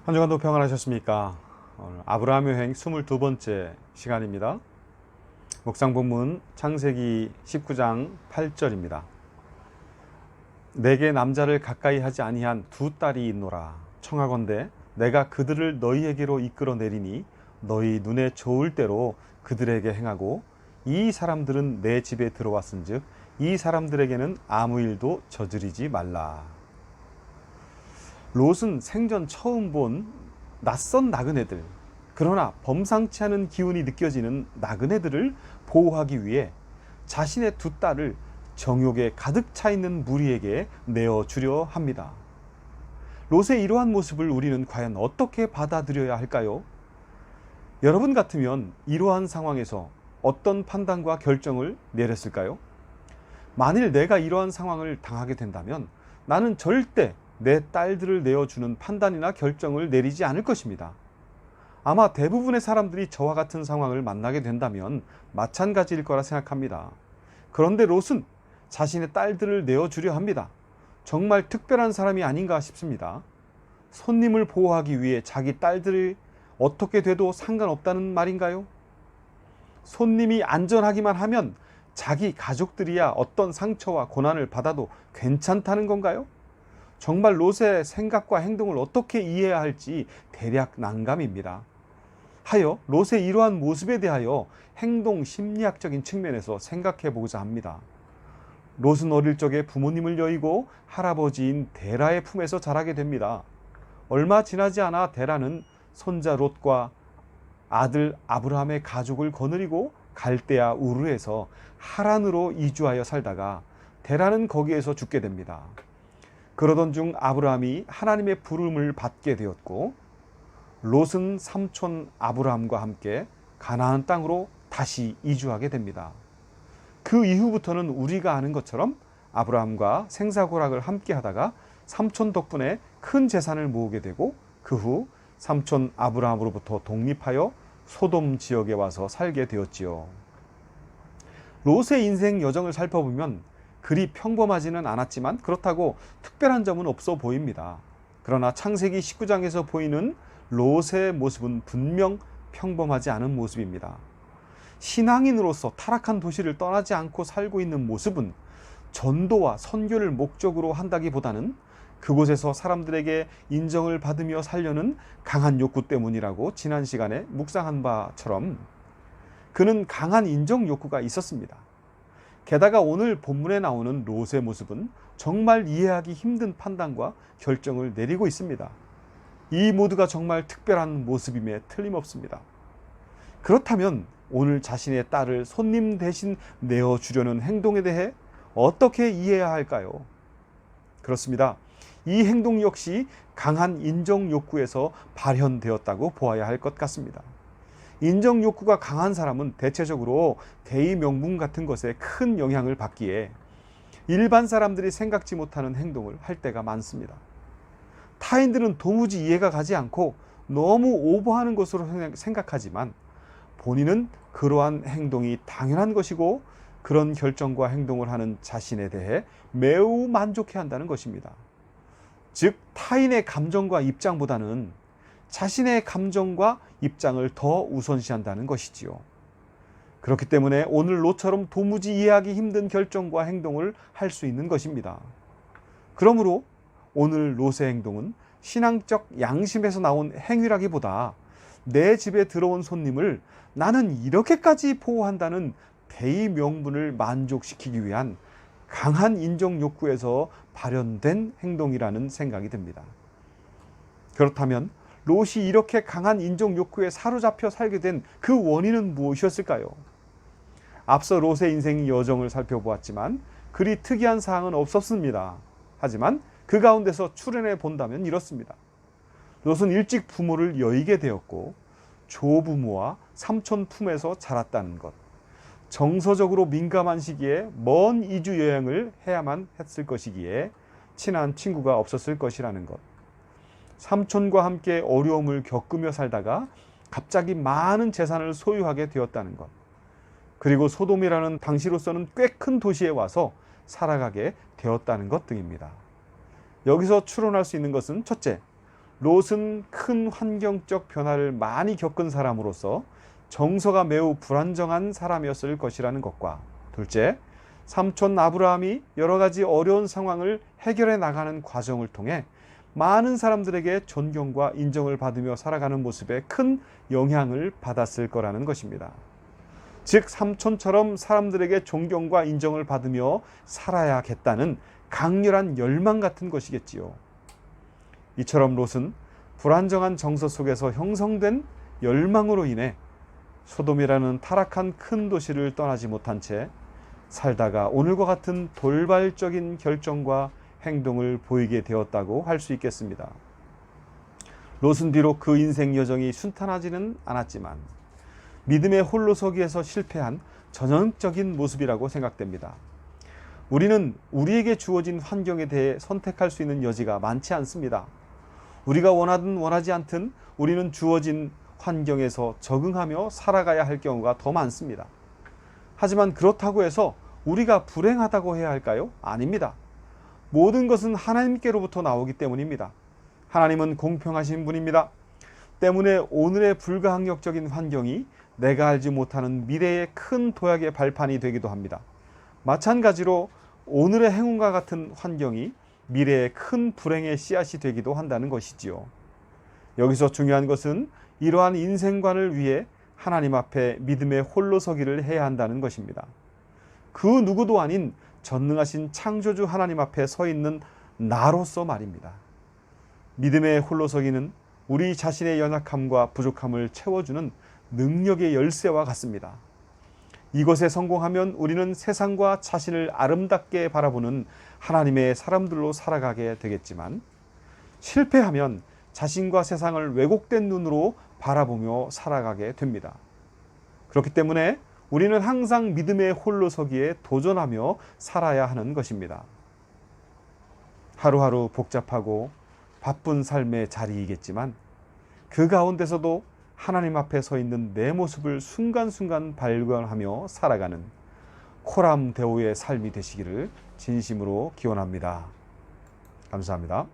한 주간도 평안하셨습니까? 오늘 아브라함 여행 22번째 시간입니다. 묵상 본문 창세기 19장 8절입니다. 내게 남자를 가까이 하지 아니한 두 딸이 있노라. 청하건대 내가 그들을 너희에게로 이끌어 내리니 너희 눈에 좋을 대로 그들에게 행하고 이 사람들은 내 집에 들어왔은즉 이 사람들에게는 아무 일도 저지르지 말라. 롯은 생전 처음 본 낯선 나그네들, 그러나 범상치 않은 기운이 느껴지는 나그네들을 보호하기 위해 자신의 두 딸을 정욕에 가득 차 있는 무리에게 내어주려 합니다. 롯의 이러한 모습을 우리는 과연 어떻게 받아들여야 할까요? 여러분 같으면 이러한 상황에서 어떤 판단과 결정을 내렸을까요? 만일 내가 이러한 상황을 당하게 된다면 나는 절대 내 딸들을 내어주는 판단이나 결정을 내리지 않을 것입니다. 아마 대부분의 사람들이 저와 같은 상황을 만나게 된다면 마찬가지일 거라 생각합니다. 그런데 롯은 자신의 딸들을 내어주려 합니다. 정말 특별한 사람이 아닌가 싶습니다. 손님을 보호하기 위해 자기 딸들이 어떻게 돼도 상관없다는 말인가요? 손님이 안전하기만 하면 자기 가족들이야 어떤 상처와 고난을 받아도 괜찮다는 건가요? 정말 롯의 생각과 행동을 어떻게 이해해야 할지 대략 난감입니다. 하여 롯의 이러한 모습에 대하여 행동 심리학적인 측면에서 생각해 보고자 합니다. 롯은 어릴 적에 부모님을 여의고 할아버지인 데라의 품에서 자라게 됩니다. 얼마 지나지 않아 데라는 손자 롯과 아들 아브라함의 가족을 거느리고 갈대아 우르에서 하란으로 이주하여 살다가 데라는 거기에서 죽게 됩니다. 그러던 중 아브라함이 하나님의 부름을 받게 되었고 롯은 삼촌 아브라함과 함께 가나안 땅으로 다시 이주하게 됩니다. 그 이후부터는 우리가 아는 것처럼 아브라함과 생사고락을 함께 하다가 삼촌 덕분에 큰 재산을 모으게 되고 그 후 삼촌 아브라함으로부터 독립하여 소돔 지역에 와서 살게 되었지요. 롯의 인생 여정을 살펴보면 그리 평범하지는 않았지만 그렇다고 특별한 점은 없어 보입니다. 그러나 창세기 19장에서 보이는 롯의 모습은 분명 평범하지 않은 모습입니다. 신앙인으로서 타락한 도시를 떠나지 않고 살고 있는 모습은 전도와 선교를 목적으로 한다기보다는 그곳에서 사람들에게 인정을 받으며 살려는 강한 욕구 때문이라고 지난 시간에 묵상한 바처럼 그는 강한 인정 욕구가 있었습니다. 게다가 오늘 본문에 나오는 롯의 모습은 정말 이해하기 힘든 판단과 결정을 내리고 있습니다. 이 모두가 정말 특별한 모습임에 틀림없습니다. 그렇다면 오늘 자신의 딸을 손님 대신 내어주려는 행동에 대해 어떻게 이해해야 할까요? 그렇습니다. 이 행동 역시 강한 인정 욕구에서 발현되었다고 보아야 할 것 같습니다. 인정 욕구가 강한 사람은 대체적으로 대의 명분 같은 것에 큰 영향을 받기에 일반 사람들이 생각지 못하는 행동을 할 때가 많습니다. 타인들은 도무지 이해가 가지 않고 너무 오버하는 것으로 생각하지만 본인은 그러한 행동이 당연한 것이고 그런 결정과 행동을 하는 자신에 대해 매우 만족해 한다는 것입니다. 즉 타인의 감정과 입장보다는 자신의 감정과 입장을 더 우선시한다는 것이지요. 그렇기 때문에 오늘 롯처럼 도무지 이해하기 힘든 결정과 행동을 할 수 있는 것입니다. 그러므로 오늘 롯의 행동은 신앙적 양심에서 나온 행위라기보다 내 집에 들어온 손님을 나는 이렇게까지 보호한다는 대의 명분을 만족시키기 위한 강한 인정 욕구에서 발현된 행동이라는 생각이 듭니다. 그렇다면 롯이 이렇게 강한 인정 욕구에 사로잡혀 살게 된 그 원인은 무엇이었을까요? 앞서 롯의 인생 여정을 살펴보았지만 그리 특이한 사항은 없었습니다. 하지만 그 가운데서 추론해 본다면 이렇습니다. 롯은 일찍 부모를 여의게 되었고 조부모와 삼촌 품에서 자랐다는 것, 정서적으로 민감한 시기에 먼 이주 여행을 해야만 했을 것이기에 친한 친구가 없었을 것이라는 것, 삼촌과 함께 어려움을 겪으며 살다가 갑자기 많은 재산을 소유하게 되었다는 것, 그리고 소돔이라는 당시로서는 꽤 큰 도시에 와서 살아가게 되었다는 것 등입니다. 여기서 추론할 수 있는 것은 첫째, 롯은 큰 환경적 변화를 많이 겪은 사람으로서 정서가 매우 불안정한 사람이었을 것이라는 것과, 둘째, 삼촌 아브라함이 여러 가지 어려운 상황을 해결해 나가는 과정을 통해 많은 사람들에게 존경과 인정을 받으며 살아가는 모습에 큰 영향을 받았을 거라는 것입니다. 즉, 삼촌처럼 사람들에게 존경과 인정을 받으며 살아야겠다는 강렬한 열망 같은 것이겠지요. 이처럼 롯은 불안정한 정서 속에서 형성된 열망으로 인해 소돔이라는 타락한 큰 도시를 떠나지 못한 채 살다가 오늘과 같은 돌발적인 결정과 행동을 보이게 되었다고 할 수 있겠습니다. 롯은 비록 그 인생 여정이 순탄하지는 않았지만 믿음의 홀로서기에서 실패한 전형적인 모습이라고 생각됩니다. 우리는 우리에게 주어진 환경에 대해 선택할 수 있는 여지가 많지 않습니다. 우리가 원하든 원하지 않든 우리는 주어진 환경에서 적응하며 살아가야 할 경우가 더 많습니다. 하지만 그렇다고 해서 우리가 불행하다고 해야 할까요? 아닙니다. 모든 것은 하나님께로부터 나오기 때문입니다. 하나님은 공평하신 분입니다. 때문에 오늘의 불가항력적인 환경이 내가 알지 못하는 미래의 큰 도약의 발판이 되기도 합니다. 마찬가지로 오늘의 행운과 같은 환경이 미래의 큰 불행의 씨앗이 되기도 한다는 것이지요. 여기서 중요한 것은 이러한 인생관을 위해 하나님 앞에 믿음의 홀로서기를 해야 한다는 것입니다. 그 누구도 아닌 전능하신 창조주 하나님 앞에 서 있는 나로서 말입니다. 믿음의 홀로서기는 우리 자신의 연약함과 부족함을 채워주는 능력의 열쇠와 같습니다. 이것에 성공하면 우리는 세상과 자신을 아름답게 바라보는 하나님의 사람들로 살아가게 되겠지만, 실패하면 자신과 세상을 왜곡된 눈으로 바라보며 살아가게 됩니다. 그렇기 때문에 우리는 항상 믿음의 홀로서기에 도전하며 살아야 하는 것입니다. 하루하루 복잡하고 바쁜 삶의 자리이겠지만 그 가운데서도 하나님 앞에 서 있는 내 모습을 순간순간 발견하며 살아가는 코람 대오의 삶이 되시기를 진심으로 기원합니다. 감사합니다.